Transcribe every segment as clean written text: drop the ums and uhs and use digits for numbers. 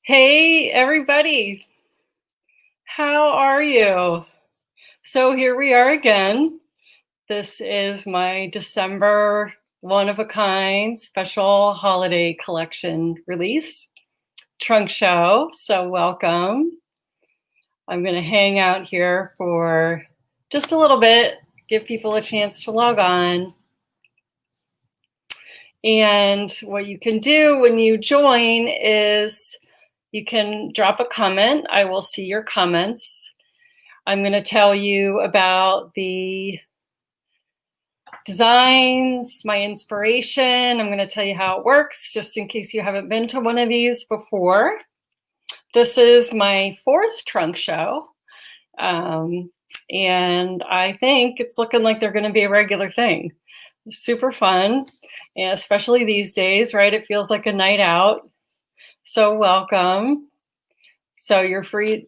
Hey, everybody. How are you? So here we are again. This is my December one-of-a-kind special holiday collection release trunk show. So welcome. I'm going to hang out here for just a little bit, give people a chance to log on. And what you can do when you join is you can drop a comment. I will see your comments. I'm going to tell you about the designs, my inspiration. I'm going to tell you how it works, just in case you haven't been to one of these before. This is my fourth trunk show. And I think it's looking like they're going to be a regular thing. Super fun, and especially these days, right? It feels like a night out. So welcome. So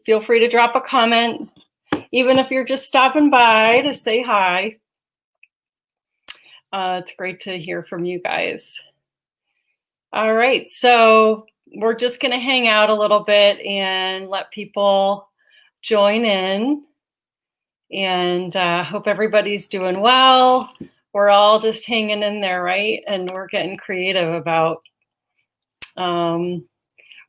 feel free to drop a comment, even if you're just stopping by to say hi. It's great to hear from you guys. All right, so we're just going to hang out a little bit and let people join in. And hope everybody's doing well. We're all just hanging in there, right? And we're getting creative about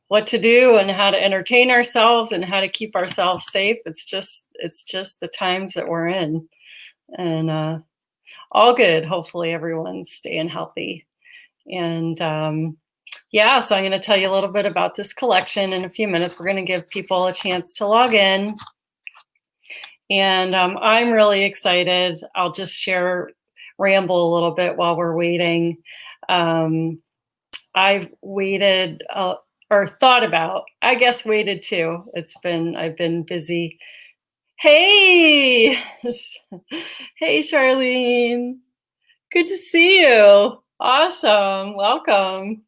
what to do and how to entertain ourselves and how to keep ourselves safe. It's just the times that we're in, and all good. Hopefully everyone's staying healthy. And yeah, so I'm going to tell you a little bit about this collection in a few minutes. We're going to give people a chance to log in. And I'm really excited. I'll just ramble a little bit while we're waiting. I've waited or thought about, I guess waited too. I've been busy. Hey, hey, Charlene. Good to see you. Awesome. Welcome.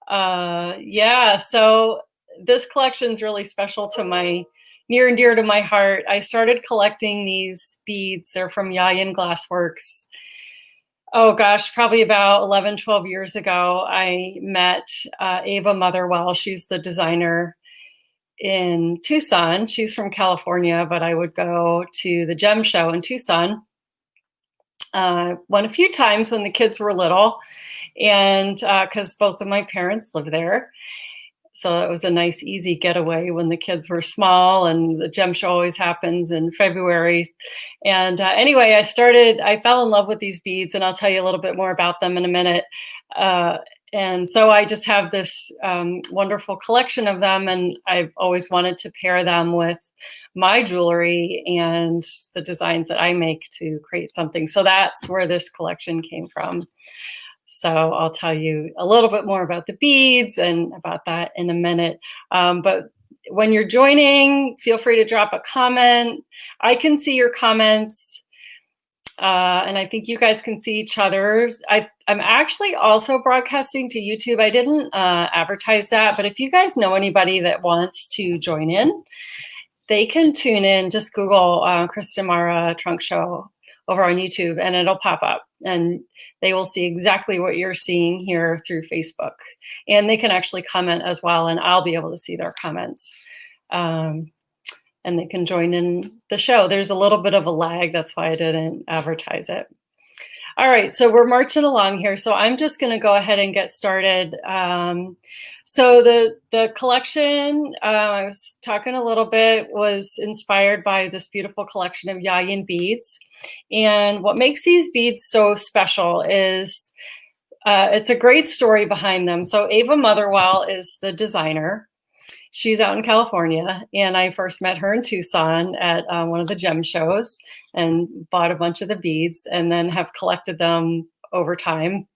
Yeah, so this collection is really special to near and dear to my heart. I started collecting these beads. They're from Yayan Glassworks. Oh gosh, probably about 11, 12 years ago. I met Ava Motherwell. She's the designer in Tucson. She's from California, but I would go to the gem show in Tucson. Went a few times when the kids were little, and because both of my parents live there. So it was a nice, easy getaway when the kids were small, and the gem show always happens in February. And anyway, I fell in love with these beads, and I'll tell you a little bit more about them in a minute. And so I just have this wonderful collection of them, and I've always wanted to pair them with my jewelry and the designs that I make to create something. So that's where this collection came from. So I'll tell you a little bit more about the beads and about that in a minute. But when you're joining, feel free to drop a comment. I can see your comments, and I think you guys can see each other's. I'm actually also broadcasting to YouTube. I didn't advertise that, but if you guys know anybody that wants to join in, they can tune in. Just Google Krista Mara Trunk Show over on YouTube, and it'll pop up, and they will see exactly what you're seeing here through Facebook. And they can actually comment as well, and I'll be able to see their comments. And they can join in the show. There's a little bit of a lag. That's why I didn't advertise it. All right, so we're marching along here. So I'm just going to go ahead and get started. So the collection, I was talking a little bit, was inspired by this beautiful collection of Yayan beads. And what makes these beads so special is it's a great story behind them. So Ava Motherwell is the designer. She's out in California, and I first met her in Tucson at one of the gem shows and bought a bunch of the beads, and then have collected them over time.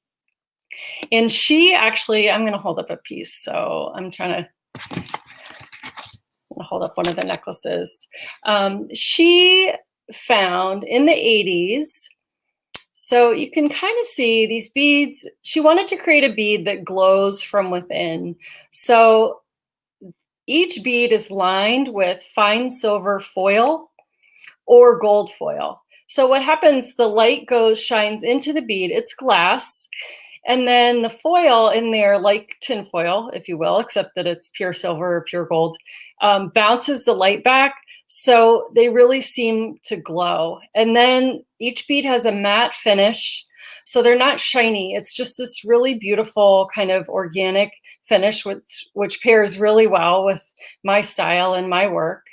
And she actually, I'm going to hold up a piece. So I'm trying to hold up one of the necklaces. She found in the 80s, so you can kind of see these beads. She wanted to create a bead that glows from within. So each bead is lined with fine silver foil or gold foil. So what happens, the light shines into the bead, it's glass, And then the foil in there, like tin foil, if you will, except that it's pure silver or pure gold, bounces the light back. So they really seem to glow. And then each bead has a matte finish. So they're not shiny. It's just this really beautiful kind of organic finish, which pairs really well with my style and my work.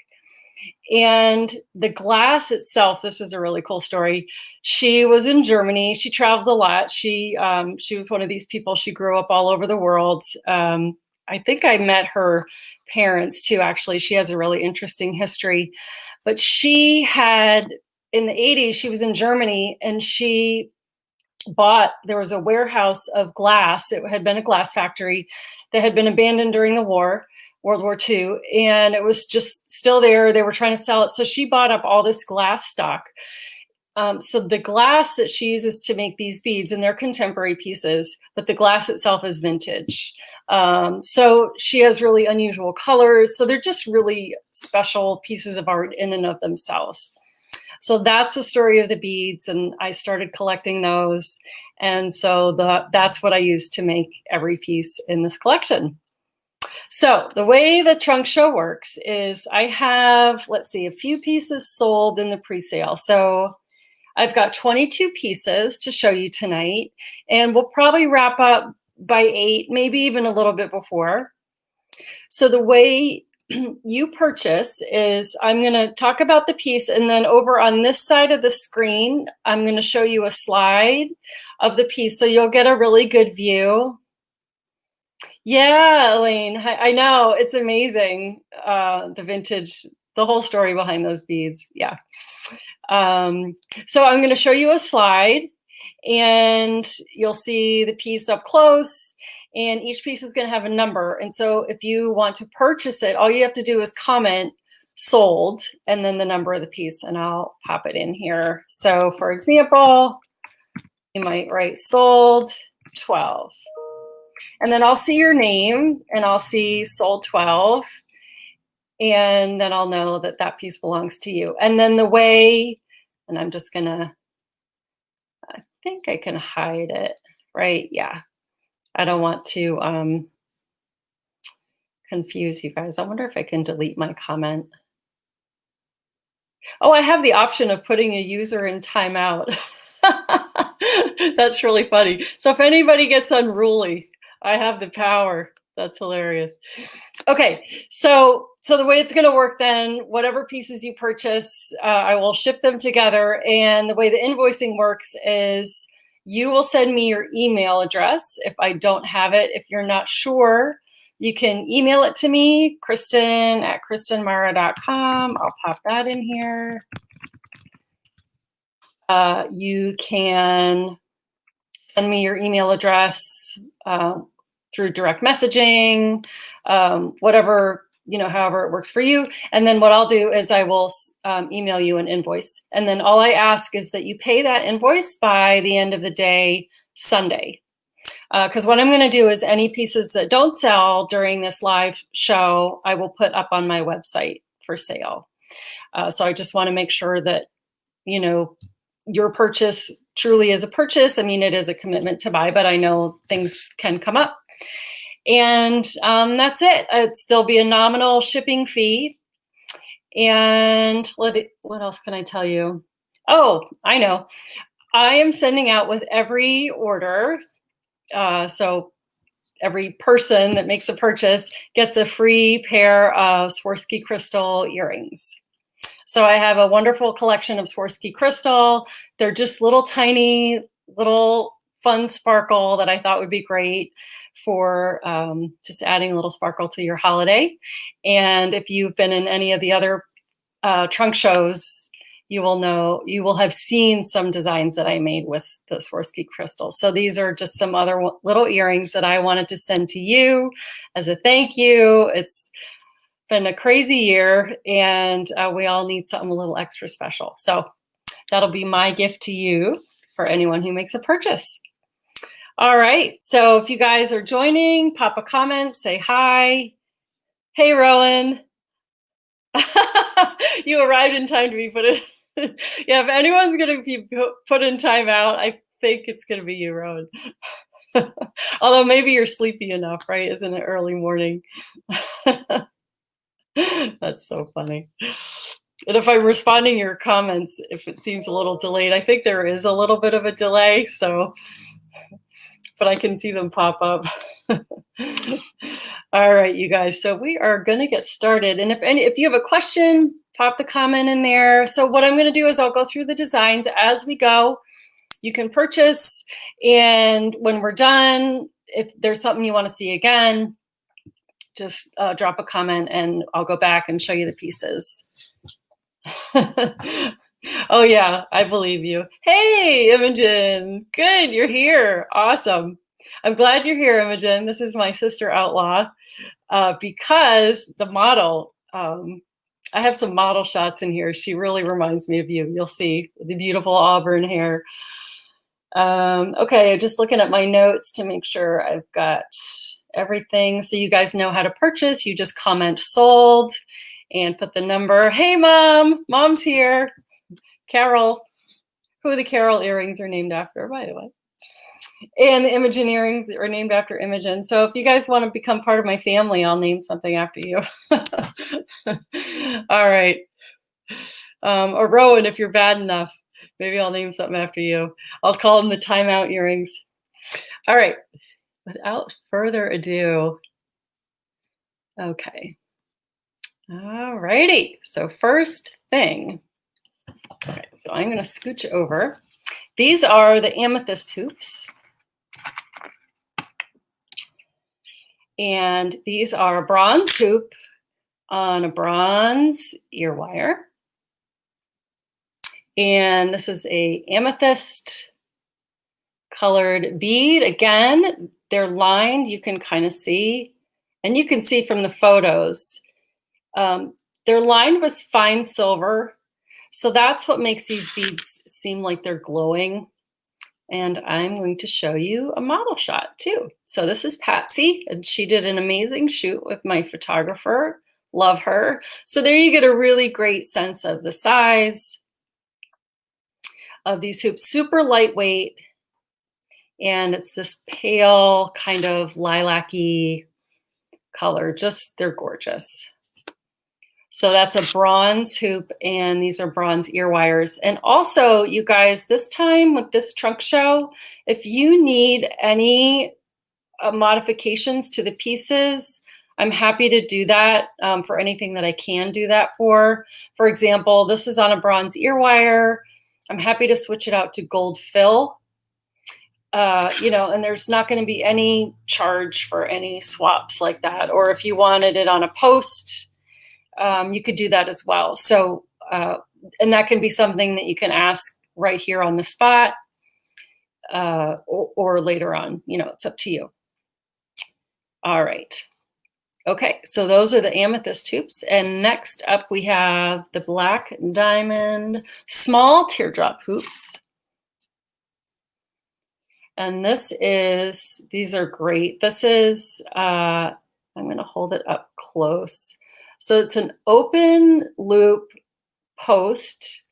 And the glass itself, this is a really cool story. She was in Germany. She traveled a lot. She was one of these people. She grew up all over the world. I think I met her parents too, actually. She has a really interesting history. But she had, in the 80s, she was in Germany, and she there was a warehouse of glass. It had been a glass factory that had been abandoned during the war. World War II, and it was just still there. They were trying to sell it. So she bought up all this glass stock. So the glass that she uses to make these beads, and they're contemporary pieces, but the glass itself is vintage. So she has really unusual colors. So they're just really special pieces of art in and of themselves. So that's the story of the beads, and I started collecting those. And so that's what I use to make every piece in this collection. So the way the trunk show works is I have, let's see, a few pieces sold in the pre-sale. So I've got 22 pieces to show you tonight, and we'll probably wrap up by 8, maybe even a little bit before. So the way you purchase is I'm going to talk about the piece, and then over on this side of the screen, I'm going to show you a slide of the piece so you'll get a really good view. Yeah, Elaine, I know, it's amazing, the vintage, the whole story behind those beads. Yeah. So I'm going to show you a slide, and you'll see the piece up close, and each piece is going to have a number. And so if you want to purchase it, all you have to do is comment sold and then the number of the piece, and I'll pop it in here. So for example, you might write sold 12. And then I'll see your name, and I'll see sold 12. And then I'll know that that piece belongs to you. And then the way, and I'm just gonna, I think I can hide it, right? Yeah. I don't want to confuse you guys. I wonder if I can delete my comment. Oh, I have the option of putting a user in timeout. That's really funny. So if anybody gets unruly, I have the power. That's hilarious. Okay, so the way it's going to work then, whatever pieces you purchase, I will ship them together. And the way the invoicing works is you will send me your email address if I don't have it. If you're not sure, you can email it to me, Kristen@KristenMara.com. I'll pop that in here. You can send me your email address through direct messaging, whatever, however it works for you. And then what I'll do is I will email you an invoice. And then all I ask is that you pay that invoice by the end of the day, Sunday. Because what I'm going to do is any pieces that don't sell during this live show, I will put up on my website for sale. So I just want to make sure that, your purchase truly is a purchase. I mean, it is a commitment to buy, but I know things can come up. And that's it. There'll be a nominal shipping fee. And what else can I tell you? Oh, I know. I am sending out with every order. So every person that makes a purchase gets a free pair of Swarovski crystal earrings. So I have a wonderful collection of Swarovski crystal. They're just little tiny, little fun sparkle that I thought would be great for just adding a little sparkle to your holiday. And if you've been in any of the other trunk shows, you will have seen some designs that I made with the Swarovski crystals. So these are just some other little earrings that I wanted to send to you as a thank you. It's been a crazy year, and we all need something a little extra special. So that'll be my gift to you for anyone who makes a purchase. All right. So if you guys are joining, pop a comment, say hi. Hey, Rowan. You arrived in time to be put in. Yeah, if anyone's going to be put in timeout, I think it's going to be you, Rowan. Although maybe you're sleepy enough, right? Isn't it early morning? That's so funny. And if I'm responding to your comments, if it seems a little delayed, I think there is a little bit of a delay, so, but I can see them pop up. All right, you guys. So we are going to get started. And if you have a question, pop the comment in there. So what I'm going to do is I'll go through the designs as we go. You can purchase, and when we're done, if there's something you want to see again, just drop a comment and I'll go back and show you the pieces. Oh yeah, I believe you. Hey, Imogen. Good, you're here. Awesome. I'm glad you're here, Imogen. This is my sister Outlaw, because the model, I have some model shots in here. She really reminds me of you. You'll see the beautiful auburn hair. Okay, just looking at my notes to make sure I've got everything. So you guys know how to purchase. You just comment sold and put the number. Hey, Mom. Mom's here. Carol, who the Carol earrings are named after, by the way. And the Imogen earrings are named after Imogen. So if you guys want to become part of my family, I'll name something after you. All right. Or Rowan, if you're bad enough, maybe I'll name something after you. I'll call them the timeout earrings. All right. Without further ado. Okay. All righty. So first thing. Okay, so I'm going to scooch over. These are the amethyst hoops. And these are a bronze hoop on a bronze ear wire. And this is a amethyst colored bead. Again, they're lined. You can kind of see, and you can see from the photos, they're lined with fine silver. So that's what makes these beads seem like they're glowing. And I'm going to show you a model shot too. So this is Patsy, and she did an amazing shoot with my photographer. Love her. So there you get a really great sense of the size of these hoops. Super lightweight. And it's this pale kind of lilac-y color. Just, they're gorgeous. So that's a bronze hoop, and these are bronze ear wires. And also, you guys, this time with this trunk show, if you need any modifications to the pieces, I'm happy to do that for anything that I can do that for. For example, this is on a bronze ear wire. I'm happy to switch it out to gold fill. You know, and there's not going to be any charge for any swaps like that. Or if you wanted it on a post, you could do that as well. So, and that can be something that you can ask right here on the spot, or later on, you know, it's up to you. All right. Okay, so those are the amethyst hoops. And next up we have the black diamond small teardrop hoops. And these are great. This is, I'm going to hold it up close. So it's an open loop post.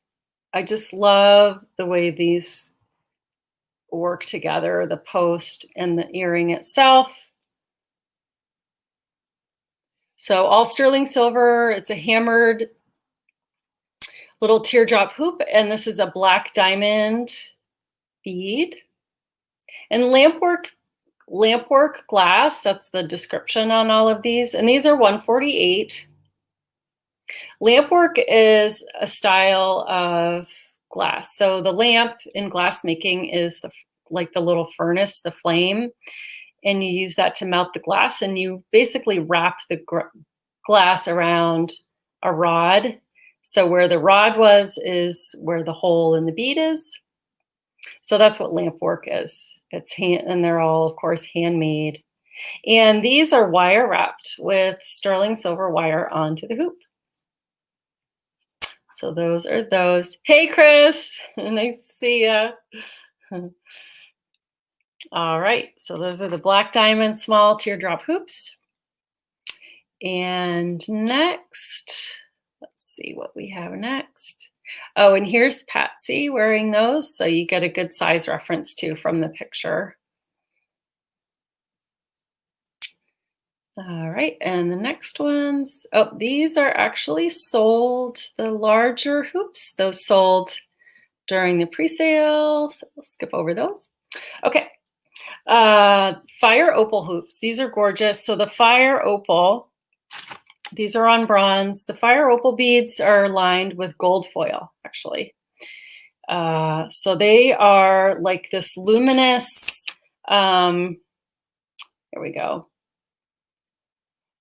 I just love the way these work together, the post and the earring itself. So all sterling silver. It's a hammered little teardrop hoop, and this is a black diamond bead. And lampwork glass, that's the description on all of these. And these are 148. Lampwork is a style of glass. So the lamp in glass making is like the little furnace, the flame, and you use that to melt the glass, and you basically wrap the glass around a rod. So where the rod was is where the hole in the bead is. So that's what lampwork is. It's and they're all, of course, handmade. And these are wire wrapped with sterling silver wire onto the hoop. So those are those. Hey, Chris, nice to see you. All right, so those are the black diamond small teardrop hoops. And next, let's see what we have next. Oh, and here's Patsy wearing those, so you get a good size reference too from the picture. All right, and the next ones, oh, these are actually sold, the larger hoops, those sold during the pre-sale, so we'll skip over those. Okay, fire opal hoops. These are gorgeous. So the fire opal, these are on bronze. The fire opal beads are lined with gold foil, actually. So they are like this luminous, there we go.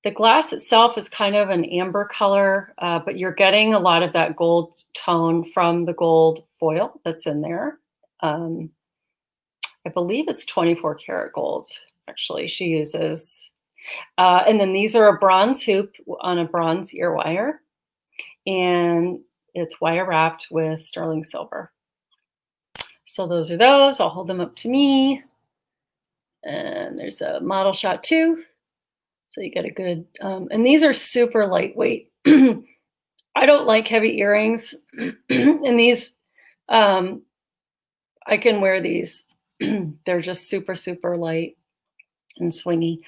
The glass itself is kind of an amber color, but you're getting a lot of that gold tone from the gold foil that's in there. I believe it's 24 karat gold, actually, she uses. And then these are a bronze hoop on a bronze ear wire, and it's wire wrapped with sterling silver. So those are those. I'll hold them up to me. And there's a model shot too. So you get a good, and these are super lightweight. I don't like heavy earrings. And these, I can wear these. They're just super, super light and swingy.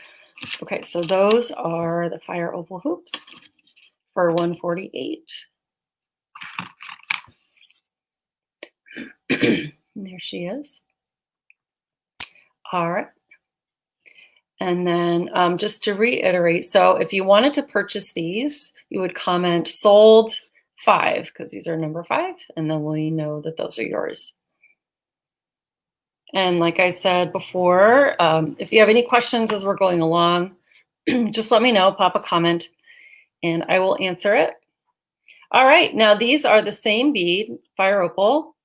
Okay, so those are the fire opal hoops for 148. There she is. All right. And then just to reiterate, so if you wanted to purchase these, you would comment sold 5, because these are number 5, and then we know that those are yours. And like I said before, if you have any questions as we're going along, just let me know, pop a comment, and I will answer it. All right, now these are the same bead, fire opal,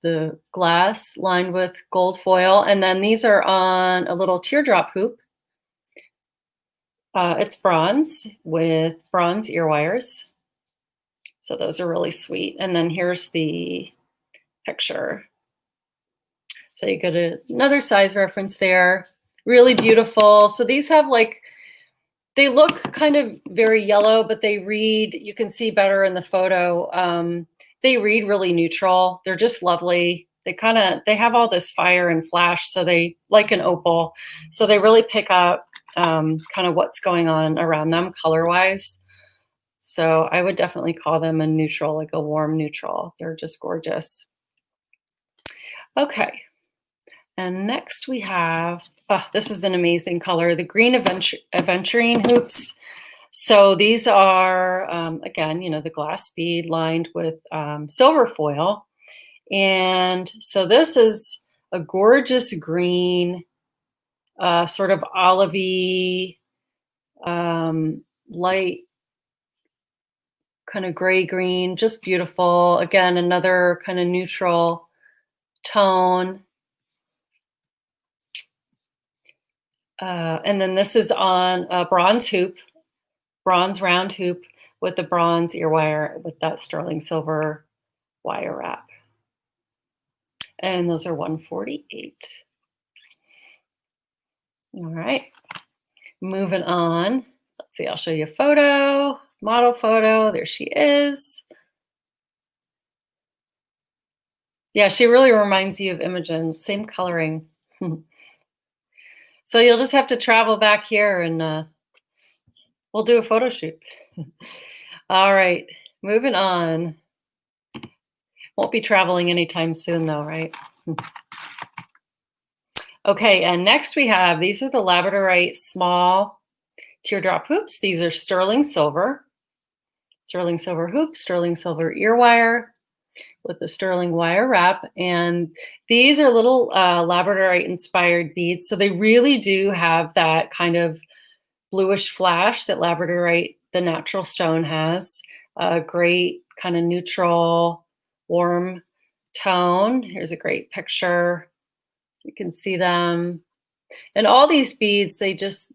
the glass lined with gold foil, and then these are on a little teardrop hoop. It's bronze with bronze ear wires. So those are really sweet. And then here's the picture. So you get another size reference there. Really beautiful. So these have like, they look kind of very yellow, but they read, you can see better in the photo. They read really neutral. They're just lovely. They have all this fire and flash. So they like an opal. So they really pick up kind of what's going on around them color-wise. So I would definitely call them a neutral, like a warm neutral. They're just gorgeous. Okay. And next we have, oh, this is an amazing color, the green aventurine hoops. So these are, again, you know, the glass bead lined with silver foil. And so this is a gorgeous green, sort of olivey, light, kind of gray green, just beautiful. Again, another kind of neutral tone. And then this is on a bronze hoop, bronze round hoop with the bronze ear wire with that sterling silver wire wrap. And those are 148. All right, moving on. Let's see, I'll show you a photo, model photo. There she is. Yeah, she really reminds you of Imogen, same coloring. So you'll just have to travel back here and we'll do a photo shoot. All right, moving on. Won't be traveling anytime soon though, right? Okay, and next we have, these are the Labradorite small teardrop hoops. These are sterling silver hoop, sterling silver ear wire with the sterling wire wrap. And these are little Labradorite inspired beads. So they really do have that kind of bluish flash that Labradorite, the natural stone, has. A great kind of neutral, warm tone. Here's a great picture. You can see them. And all these beads, they just,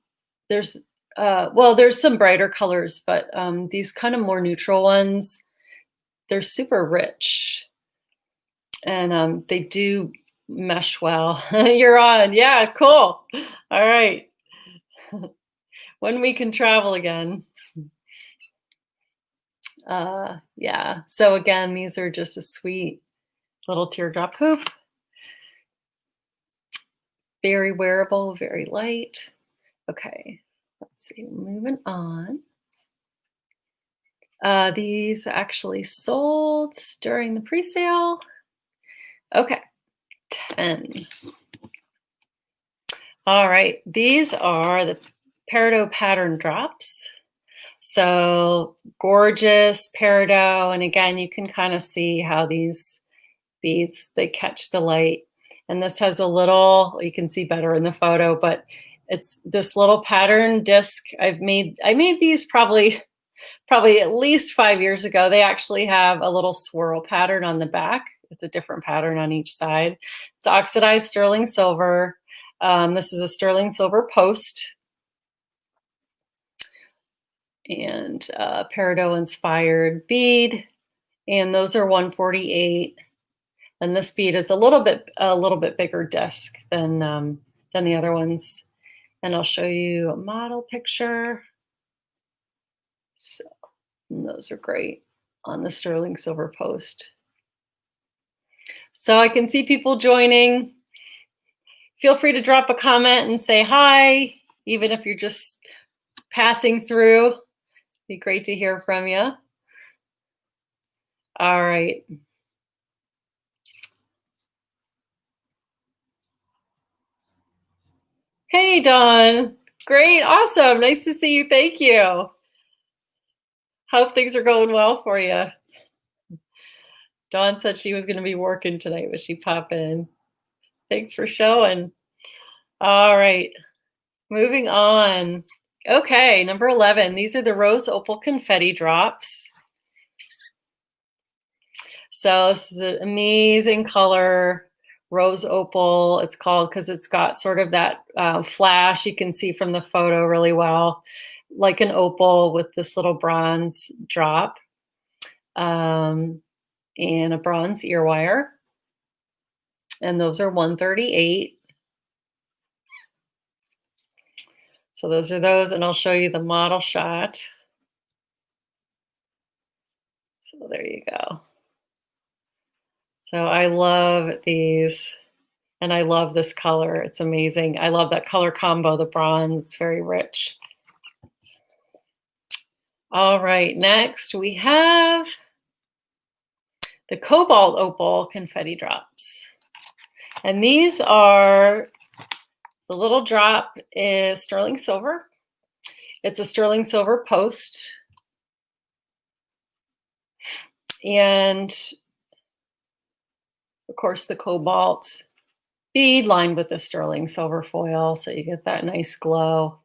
there's some brighter colors, but these kind of more neutral ones, they're super rich. And they do mesh well. You're on. Yeah, cool. All right. When we can travel again. Yeah. So again, these are just a sweet little teardrop hoop. Very wearable, very light. Okay, let's see, moving on. These actually sold during the pre-sale. Okay, 10. All right, these are the Peridot pattern drops. So gorgeous peridot, and again, you can kind of see how these beads, they catch the light. And this has a little, you can see better in the photo, but it's this little pattern disc. I made these probably at least 5 years ago. They actually have a little swirl pattern on the back. It's a different pattern on each side. It's oxidized sterling silver. This is a sterling silver post and peridot inspired bead. And those are 148. And this bead is a little bit bigger disc than the other ones. And I'll show you a model picture. So those are great on the sterling silver post. So I can see people joining. Feel free to drop a comment and say hi, even if you're just passing through. It'd be great to hear from you. All right. Hey, Dawn. Great. Awesome. Nice to see you. Thank you. Hope things are going well for you. Dawn said she was going to be working tonight, but she popped in. Thanks for showing. All right. Moving on. Okay, number 11. These are the Rose Opal Confetti Drops. So this is an amazing color, Rose Opal. It's called because it's got sort of that flash you can see from the photo really well, like an opal with this little bronze drop and a bronze ear wire. And those are 138. So those are those, and I'll show you the model shot. So there you go. So I love these, and I love this color. It's amazing. I love that color combo, the bronze. It's very rich. All right, next we have the Cobalt Opal Confetti Drops. And these are, the little drop is sterling silver. It's a sterling silver post. And of course, the cobalt bead lined with the sterling silver foil, so you get that nice glow.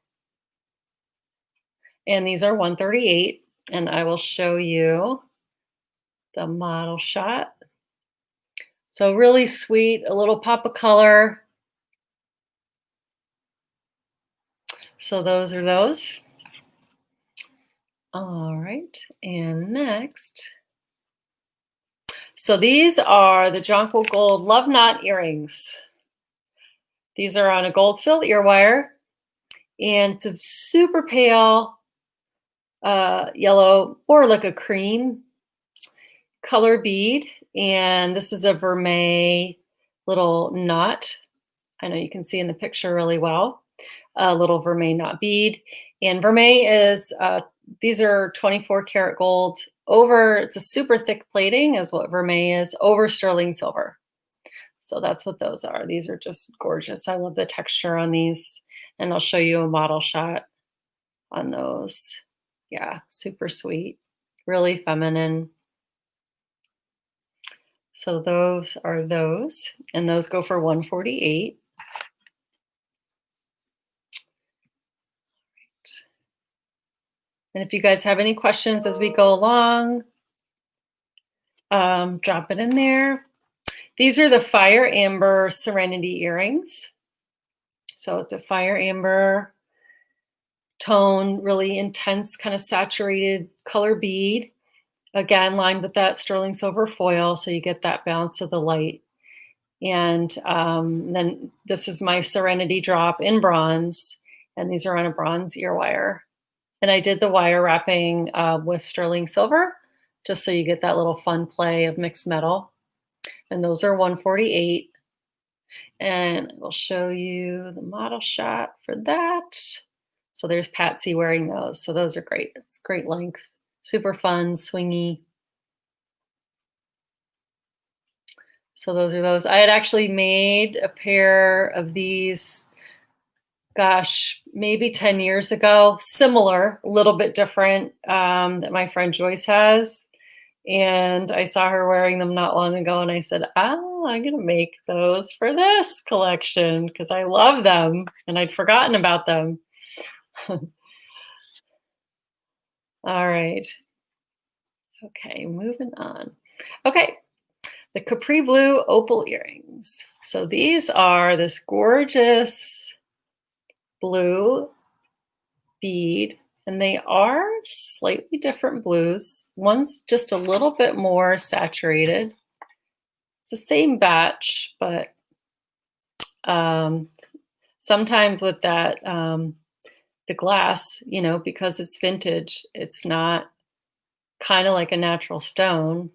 And these are 138, and I will show you the model shot. So really sweet, a little pop of color. So those are those. All right, and next. So these are the Jonquil Gold Love Knot earrings. These are on a gold filled ear wire, and it's a super pale yellow, or like a cream color bead. And this is a vermeil little knot. I know you can see in the picture really well, a little vermeil knot bead. And vermeil is, these are 24 karat gold over, it's a super thick plating is what vermeil is, over sterling silver. So that's what those are. These are just gorgeous. I love the texture on these. And I'll show you a model shot on those. Yeah, super sweet, really feminine. So those are those, and those go for 148. And if you guys have any questions as we go along, drop it in there. These are the Fire Amber Serenity earrings. So it's a fire amber tone, really intense, kind of saturated color bead. Again, lined with that sterling silver foil, so you get that bounce of the light. And then this is my Serenity drop in bronze, and these are on a bronze ear wire. And I did the wire wrapping with sterling silver, just so you get that little fun play of mixed metal. And those are 148. And I will show you the model shot for that. So there's Patsy wearing those. So those are great. It's great length, super fun, swingy. So those are those. I had actually made a pair of these, gosh, maybe 10 years ago, similar, a little bit different, that my friend Joyce has. And I saw her wearing them not long ago, and I said, "Oh, I'm gonna make those for this collection because I love them," and I'd forgotten about them. All right. Okay, moving on. Okay, the Capri Blue Opal earrings. So these are this gorgeous blue bead, and they are slightly different blues. One's just a little bit more saturated. It's the same batch, but um, sometimes with that, the glass, you know, because it's vintage, it's not kind of like a natural stone.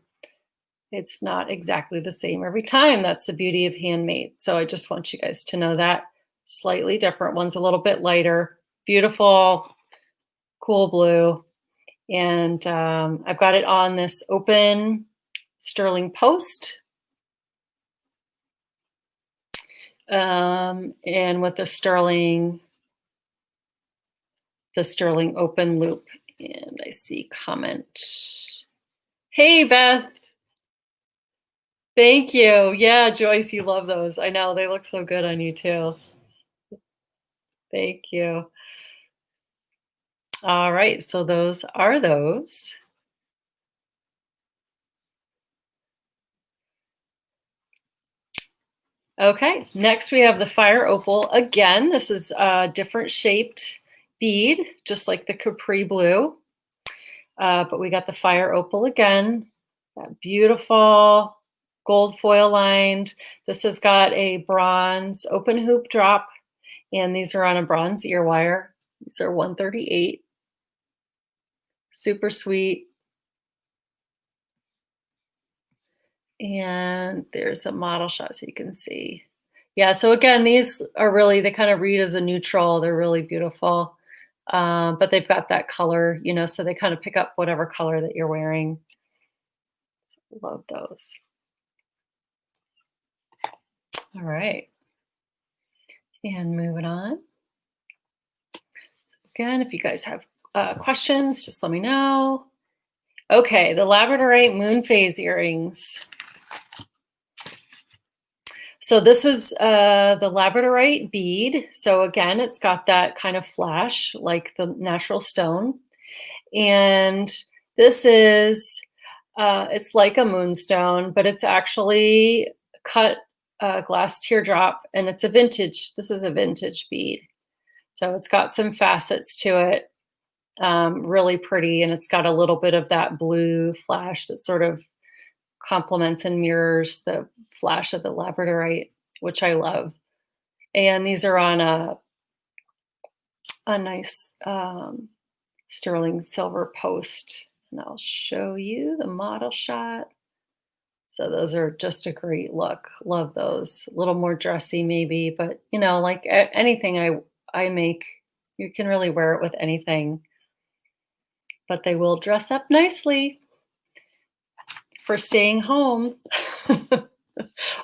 It's not exactly the same every time. That's the beauty of handmade. So I just want you guys to know that slightly different. One's a little bit lighter, beautiful, cool blue. And I've got it on this open sterling post. And with the sterling open loop. And I see comment. Hey, Beth. Thank you. Yeah, Joyce, you love those. I know they look so good on you too. Thank you. All right, so those are those. Okay, next we have the Fire Opal. Again, this is a different shaped bead, just like the Capri Blue. But we got the Fire Opal again. That beautiful gold foil lined. This has got a bronze open hoop drop, and these are on a bronze ear wire. These are 138. Super sweet. And there's a model shot so you can see. Yeah, so again, these are really, they kind of read as a neutral. They're really beautiful. But they've got that color, you know, so they kind of pick up whatever color that you're wearing. Love those. All right. And moving on. Again, if you guys have questions, just let me know. Okay, the Labradorite Moonphase earrings. So this is the Labradorite bead. So again, it's got that kind of flash like the natural stone. And this is, it's like a moonstone, but it's actually cut glass teardrop, and it's a vintage, this is a vintage bead. So it's got some facets to it, really pretty, and it's got a little bit of that blue flash that sort of complements and mirrors the flash of the Labradorite, which I love. And these are on a nice sterling silver post. And I'll show you the model shot. So those are just a great look. Love those. A little more dressy maybe, but you know, like anything I make, you can really wear it with anything. But they will dress up nicely for staying home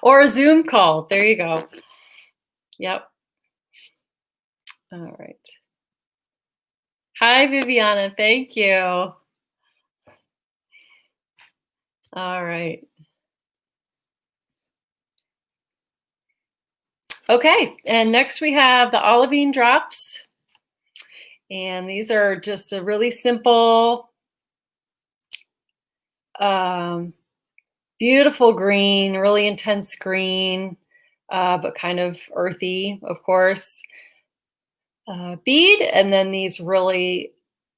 or a Zoom call. There you go. Yep. All right. Hi, Viviana. Thank you. All right. Okay. And next we have the Olivine drops. And these are just a really simple, beautiful green, really intense green, but kind of earthy, of course, bead. And then these really,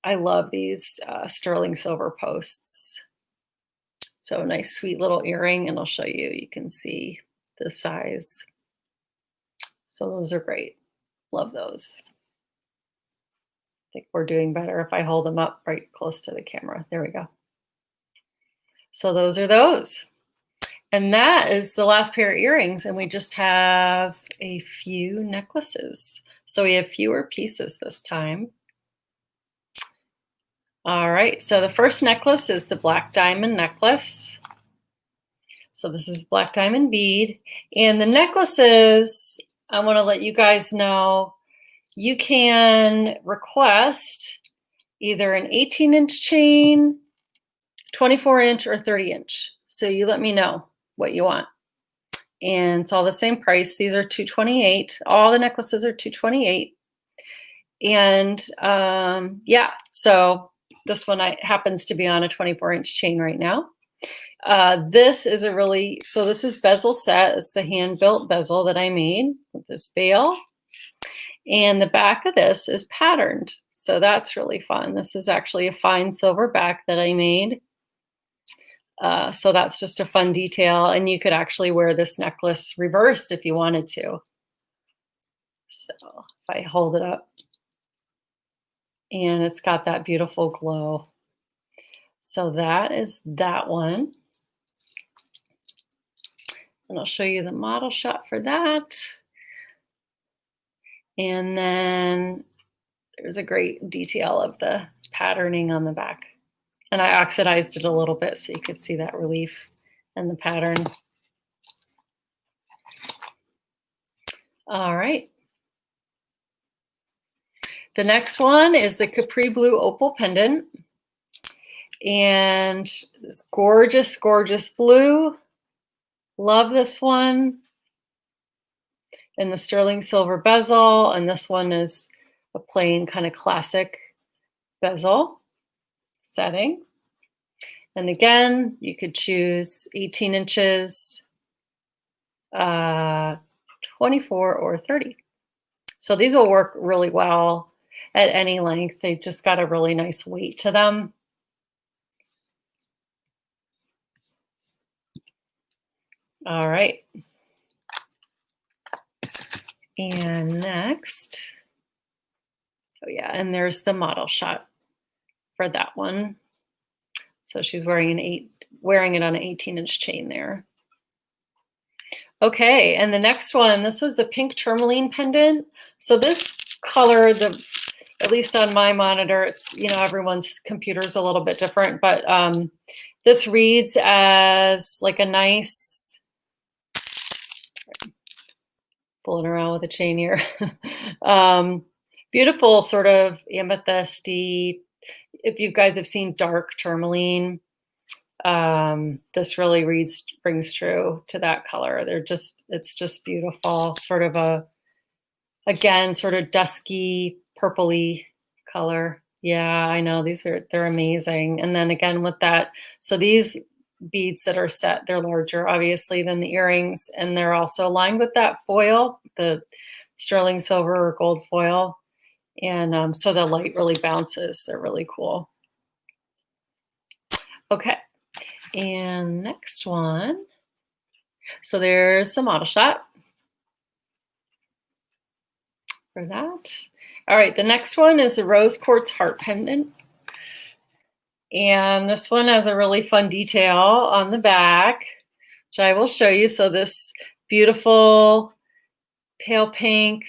I love these sterling silver posts. So a nice sweet little earring, and I'll show you, you can see the size. So those are great. Love those. I think we're doing better if I hold them up right close to the camera. There we go. So those are those. And that is the last pair of earrings, and we just have a few necklaces. So we have fewer pieces this time. All right, so the first necklace is the black diamond necklace. So this is black diamond bead. And the necklaces, I want to let you guys know, you can request either an 18-inch chain, 24-inch, or 30-inch. So you let me know what you want. And it's all the same price. These are $228. All the necklaces are $228. And yeah, so this one happens to be on a 24-inch chain right now. This is this is bezel set. It's the hand-built bezel that I made with this bail. And the back of this is patterned. So that's really fun. This is actually a fine silver back that I made. So that's just a fun detail. And you could actually wear this necklace reversed if you wanted to. So if I hold it up, and it's got that beautiful glow. So that is that one. And I'll show you the model shot for that. And then there's a great detail of the patterning on the back. And I oxidized it a little bit so you could see that relief and the pattern. All right. The next one is the Capri Blue Opal Pendant. And this gorgeous, gorgeous blue. Love this one. And the sterling silver bezel. And this one is a plain kind of classic bezel setting. And again, you could choose 18 inches, 24 or 30. So these will work really well at any length. They've just got a really nice weight to them. All right. And next, oh yeah, and there's the model shot for that one. So she's wearing it on an 18-inch chain there. Okay, and the next one, this was the pink tourmaline pendant. So this color, at least on my monitor, it's, everyone's computer is a little bit different, but this reads as like a nice, fooling around with a chain here, beautiful sort of amethysty. If you guys have seen dark tourmaline, this really rings true to that color. It's just beautiful, sort of again, sort of dusky, purpley color. Yeah, I know, they're amazing. And then again with that, so these beads that are set, they're larger obviously than the earrings, and they're also lined with that foil, the sterling silver or gold foil. And so the light really bounces. They're really cool. Okay, and next one. So there's the model shot for that. All right, the next one is the rose quartz heart pendant. And this one has a really fun detail on the back, which I will show you. So this beautiful pale pink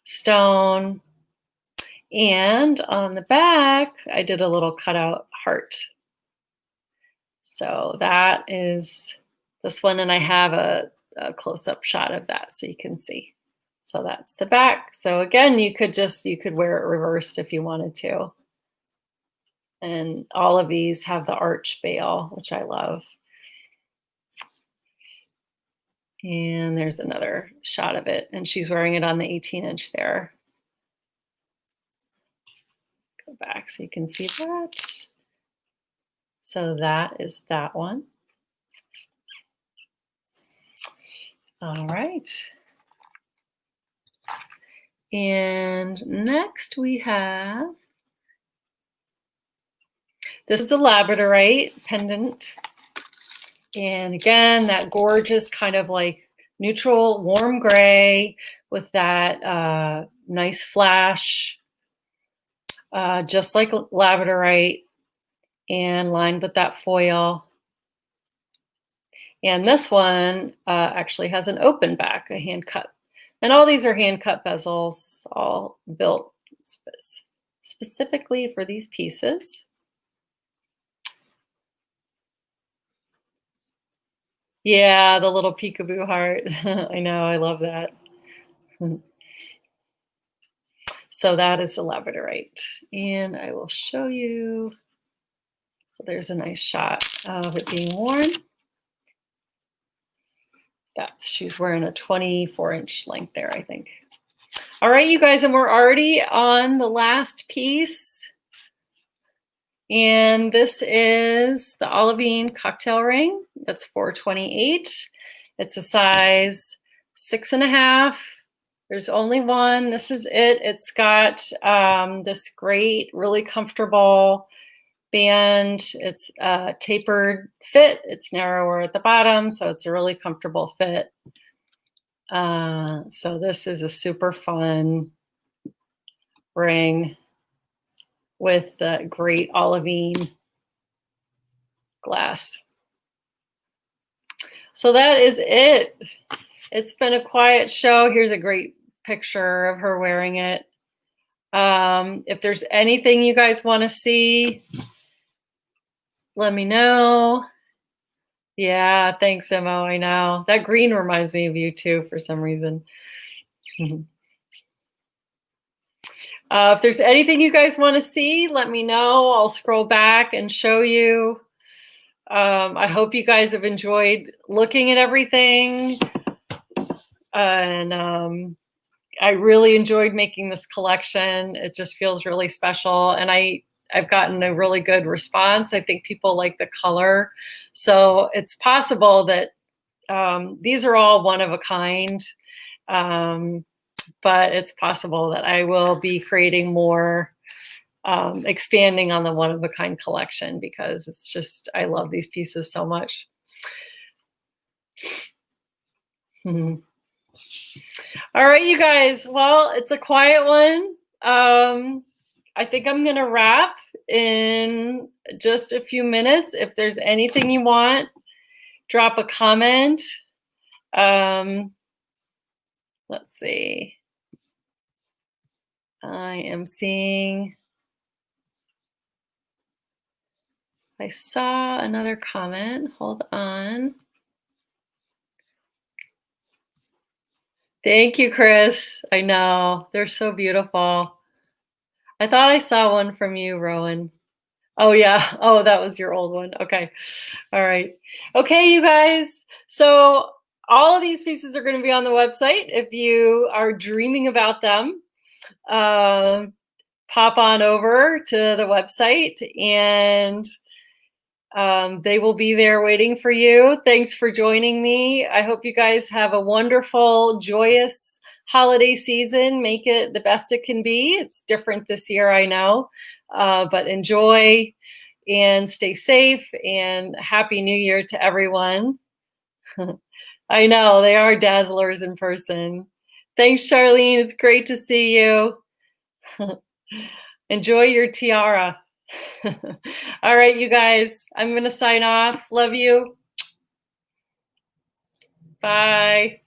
stone. And on the back, I did a little cutout heart. So that is this one, and I have a close-up shot of that so you can see. So that's the back. So again, you could wear it reversed if you wanted to. And all of these have the arch bail, which I love. And there's another shot of it, and she's wearing it on the 18-inch there. Go back so you can see that. So that is that one. All right. And next we have, this is a Labradorite pendant. And again, that gorgeous kind of like neutral warm gray with that nice flash, just like Labradorite, and lined with that foil. And this one actually has an open back, a hand cut. And all these are hand cut bezels, all built specifically for these pieces. Yeah, the little peekaboo heart. I know, I love that. So that is a labradorite. And I will show you. So there's a nice shot of it being worn. She's wearing a 24-inch length there, I think. All right, you guys, and we're already on the last piece. And this is the Olivine cocktail ring. That's 428. It's a size 6.5. There's only one. This is it. It's got this great, really comfortable band. It's a tapered fit. It's narrower at the bottom, so it's a really comfortable fit. So this is a super fun ring with the great Olivine glass. So that is it. It's been a quiet show. Here's a great picture of her wearing it. If there's anything you guys want to see, let me know. Yeah, thanks, Mo. I know. That green reminds me of you too for some reason. If there's anything you guys want to see, let me know. I'll scroll back and show you. I hope you guys have enjoyed looking at everything. And I really enjoyed making this collection. It just feels really special. And I've gotten a really good response. I think people like the color. So it's possible that these are all one of a kind. But it's possible that I will be creating more, expanding on the one of a kind collection, because it's just, I love these pieces so much. All right, you guys. Well, it's a quiet one. I think I'm going to wrap in just a few minutes. If there's anything you want, drop a comment. Let's see. I am seeing. I saw another comment. Hold on. Thank you, Chris. I know. They're so beautiful. I thought I saw one from you, Rowan. Oh, yeah. Oh, that was your old one. Okay. All right. Okay, you guys. So all of these pieces are going to be on the website. If you are dreaming about them, pop on over to the website, and they will be there waiting for you. Thanks for joining me. I hope you guys have a wonderful, joyous holiday season. Make it the best it can be. It's different this year, I know, but enjoy and stay safe, and Happy New Year to everyone. I know, they are dazzlers in person. Thanks, Charlene. It's great to see you. Enjoy your tiara. All right, you guys, I'm going to sign off. Love you. Bye.